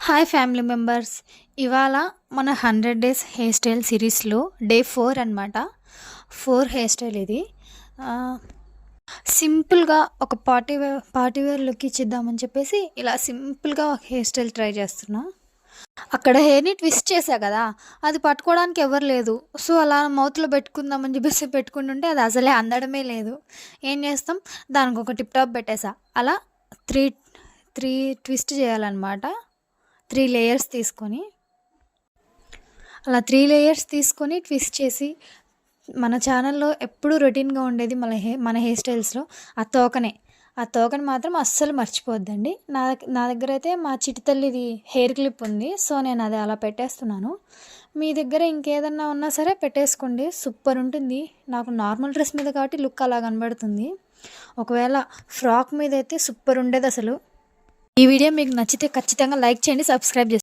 Hi family members. ఇవాళ మన 100 days hair style సిరీస్లో డే 4 అనమాట. 4 హెయిర్ స్టైల్ ఇది. సింపుల్గా ఒక పార్టీ వేర్ లుక్ ఇచ్చిద్దామని చెప్పేసి ఇలా సింపుల్గా ఒక హెయిర్ స్టైల్ ట్రై చేస్తున్నా. అక్కడ హెయిర్ని ట్విస్ట్ చేశా కదా, అది పట్టుకోవడానికి ఎవరు లేదు. సో అలా మౌత్లో పెట్టుకుందామని చెప్పేసి పెట్టుకుంటుంటే అది అసలే అందడమే లేదు. ఏం చేస్తాం, దానికి ఒక టిప్ టాప్ పెట్టేసా. అలా త్రీ త్రీ ట్విస్ట్ చేయాలన్నమాట. 3 లేయర్స్ తీసుకొని అలా 3 లేయర్స్ తీసుకొని ట్విస్ట్ చేసి, మన ఛానల్లో ఎప్పుడూ రొటీన్గా ఉండేది మన హెయిర్ స్టైల్స్లో ఆ తోకని మాత్రం అస్సలు మర్చిపోవద్దండి. నా దగ్గర అయితే మా చిట్టి తల్లిది హెయిర్ క్లిప్ ఉంది. సో నేను అది అలా పెట్టేస్తున్నాను. మీ దగ్గర ఇంకేదన్నా ఉన్నా సరే పెట్టేసుకోండి, సూపర్ ఉంటుంది. నాకు నార్మల్ డ్రెస్ మీద కాబట్టి లుక్ అలా కనబడుతుంది. ఒకవేళ ఫ్రాక్ మీద అయితే సూపర్ ఉండేది అసలు. ఈ వీడియో మీకు నచ్చితే ఖచ్చితంగా లైక్ చేయండి, సబ్స్క్రైబ్ చేసుకోండి.